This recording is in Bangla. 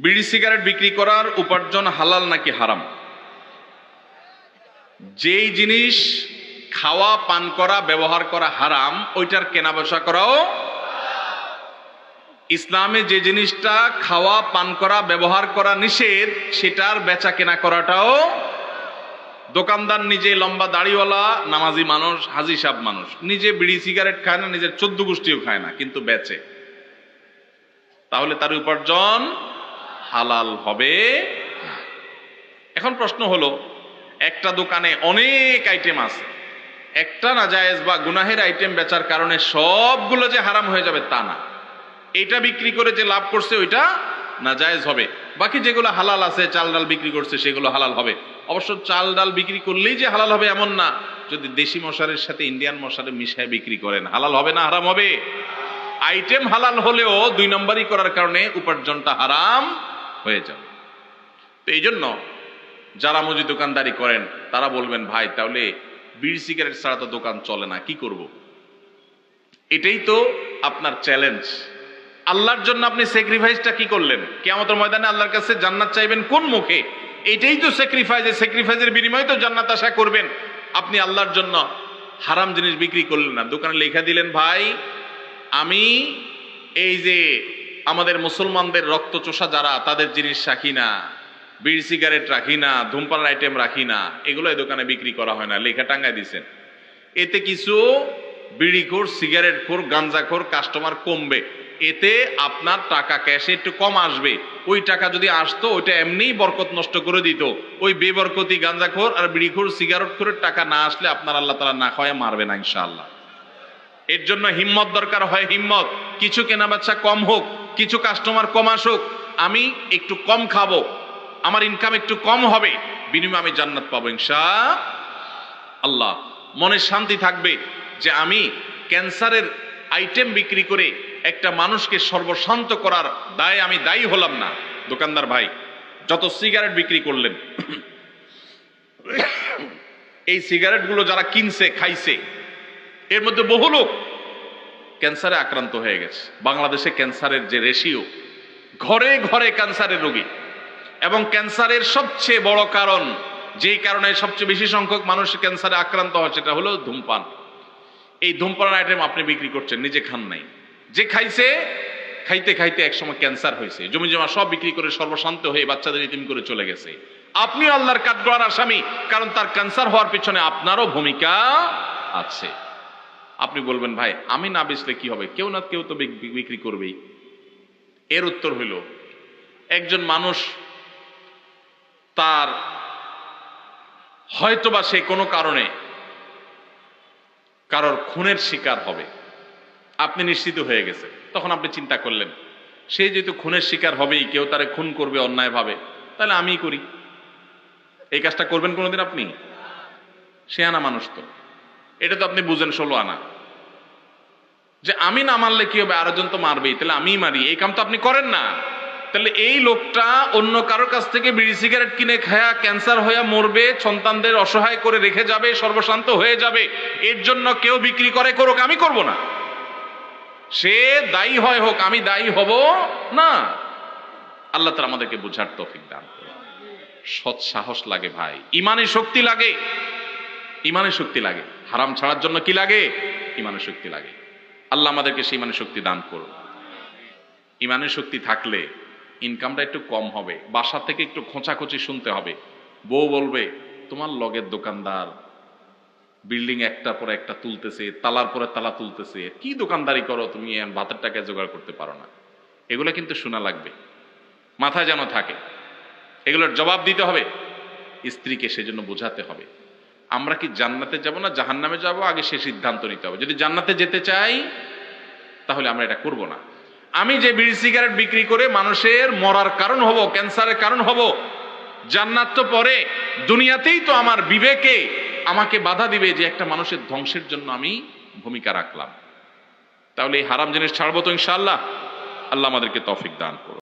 বিড়ি সিগারেট বিক্রি করার উপার্জন হালাল নাকি হারাম? যেই জিনিস খাওয়া, পান করা, ব্যবহার করা হারাম, ওইটার কেনা বেচা করাও। ইসলামে যে জিনিসটা খাওয়া, পান করা, ব্যবহার করা নিষেধ, সেটার বেচা কেনা করাটাও। দোকানদার নিজে লম্বা দাড়িওয়ালা নামাজি মানুষ, হাজি সাহেব মানুষ, নিজে বিড়ি সিগারেট খায় না, নিজের 14 গোষ্ঠীও খায় না, কিন্তু বেচে, তাহলে তার উপার্জন হালাল হবে। এখন প্রশ্ন হলো, একটা দোকানে অনেক আইটেম আছে, একটা নাজায়েজ বা গুনাহের আইটেম বেচার কারণে সবগুলো যে হারাম হয়ে যাবে তা না। এটা বিক্রি করে যে লাভ করছে ওইটা নাজায়েজ হবে, বাকি যেগুলো হালাল আছে, চাল ডাল বিক্রি করছে সেগুলো হালাল হবে। অবশ্য চাল ডাল বিক্রি করলেই যে হালাল হবে এমন না, যদি দেশি মশারের সাথে ইন্ডিয়ান মশারে মিশায় বিক্রি করেন হালাল হবে না হারাম হবে? আইটেম হালাল হলেও 2 নম্বরই করার কারণে উপার্জনটা হারাম হয়ে যাবে। তো এই জন্য যারা মুদি দোকানদারি করেন তারা বলবেন, ভাই তাহলে বিড়ি সিগারেট ছাড়া তো দোকান চলে না, কি করব? এটাই তো আপনার চ্যালেঞ্জ। আল্লাহর জন্য আপনি স্যাক্রিফাইসটা কি করলেন? কিয়ামতের ময়দানে আল্লাহর কাছে জান্নাত চাইবেন কোন মুখে? এটাই তো স্যাক্রিফাইস। স্যাক্রিফাইসের বিনিময়ে তো জান্নাত আশা করবেন। আপনি আল্লাহর জন্য হারাম জিনিস বিক্রি করলেন না, দোকানে লেখা দিলেন, ভাই আমি এই যে আমাদের মুসলমানদের রক্ত চোষা যারা, তাদের জিনিস রাখি না, বিড়ি সিগারেট রাখি না, ধূমপানের আইটেম রাখি না, এগুলো এই দোকানে বিক্রি করা হয় না, লেখা টাঙ্গায় দিচ্ছেন। এতে কিছু বিড়িখোর, সিগারেটখোর, গাঞ্জাখোর কাস্টমার কমবে, এতে আপনার টাকা ক্যাশে একটু কম আসবে। ওই টাকা যদি আসতো ওইটা এমনিই বরকত নষ্ট করে দিত। ওই বেবরকতি গাঞ্জাখোর আর বিড়িখোর, সিগারেটখোরের টাকা না আসলে আপনার আল্লাহ তাআলা না খাওয়ায় মারবে না ইনশাআল্লাহ। এর জন্য হিম্মত দরকার হয়, হিম্মত। কিছু কেনাবেচা কম হোক, কিছু কাস্টমার কম আসুক, আমি একটু কম খাবো, আমার ইনকাম একটু কম হবে, বিনিময়ে আমি জান্নাত পাবো ইনশাআল্লাহ। মনে শান্তি থাকবে যে আমি ক্যান্সারের আইটেম বিক্রি করে একটা মানুষকে সর্বশান্ত করার দায়ে আমি দায়ী হলাম না। দোকানদার ভাই যত সিগারেট বিক্রি করলেন, এই সিগারেটগুলো যারা কিনছে, খাইছে, এর মধ্যে বহু লোক ক্যান্সারে আক্রান্ত হয়ে গেছে। বাংলাদেশে ক্যান্সারের যে রেশিও, ঘরে ঘরে ক্যান্সারের রোগী, এবং ক্যান্সারের সবচেয়ে বড় কারণ, যেই কারণে সবচেয়ে বেশি সংখ্যক মানুষ ক্যান্সারে আক্রান্ত হয়, সেটা হলো ধূমপান। এই ধূমপানের আইটেম আপনি বিক্রি করছেন, নিজে খান নাই, যে খাইছে, খাইতে খাইতে একসময় ক্যান্সার হয়েছে, জমি জমা সব বিক্রি করে সর্বশান্ত হয়ে বাচ্চাদের ইতিম করে চলে গেছে। আপনিও আল্লাহর কাঠগড়ার আসামি, কারণ তার ক্যান্সার হওয়ার পিছনে আপনারও ভূমিকা আছে। আপনি বলবেন, ভাই আমি না বেচলে কি হবে? কেউ না কেউ তো বিক্রি করবেই। এর উত্তর হইল, একজন মানুষ তার হয়তোবা সে কোনো কারণে কারোর খুনের শিকার হবে, আপনি নিশ্চিত হয়ে গেছে, তখন আপনি চিন্তা করলেন, সে যেহেতু খুনের শিকার হবেই, কেউ তারে খুন করবে অন্যায়ভাবে, তাহলে আমিই করি। এই কাজটা করবেন কোনোদিন আপনি? সে আনা মানুষ তো, এটা তো আপনি বুঝেন 16 আনা, যে আমি না মারলে কি হবে, আরেকজন তো মারবেই, তাহলে আমিই মারি, এই কাম তো আপনি করেন না। তাহলে এই লোকটা অন্য কারোর কাছ থেকে বিড়ি সিগারেট কিনে খায়া ক্যান্সার হয়ে মরবে, সন্তানদের অসহায় করে রেখে যাবে, সর্বশান্ত হয়ে যাবে, এর জন্য কেউ বিক্রি করে করুক, আমি করব না। সে দায়ী হয় হোক, আমি দায়ী হব না। আল্লাহ তাআলা আমাদেরকে বুঝার তৌফিক দান করুন। সৎ সাহস লাগে ভাই, ইমানের শক্তি লাগে, ইমানের শক্তি লাগে। হারাম ছাড়ার জন্য কি লাগে? ইমানের শক্তি লাগে। আল্লাহ আমাদেরকে সেই ইমানের শক্তি দান করুন। ইমানের শক্তি থাকলে ইনকামটা একটু কম হবে, বাসা থেকে একটু খোঁচাখুচি শুনতে হবে। বউ বলবে, তোমার লগের দোকানদার বিল্ডিং একটার পর একটা তুলতেছে, তালার পরে তালা তুলতেছে, কি দোকানদারি করো তুমি, ভাতের টাকা জোগাড় করতে পারো না। এগুলো কিন্তু শোনা লাগবে, মাথায় যেন থাকে, এগুলোর জবাব দিতে হবে। স্ত্রীকে সেজন্য বোঝাতে হবে, আমরা কি জান্নাতে যাব না জাহান্নামে যাব, আগে সে সিদ্ধান্ত নিতে হবে। যদি জান্নাতে যেতে চাই তাহলে আমরা এটা করব না। আমি যে বিড়ি সিগারেট বিক্রি করে মানুষের মরার কারণ হব, ক্যান্সারের কারণ হব, জান্নাত তো পরে, দুনিয়াতেই তো আমার বিবেকে আমাকে বাধা দিবে যে একটা মানুষের ধ্বংসের জন্য আমি ভূমিকা রাখলাম। তাহলে এই হারাম জিনিস ছাড়বো তো ইনশাআল্লাহ। আল্লাহ আমাদেরকে তৌফিক দান করুন।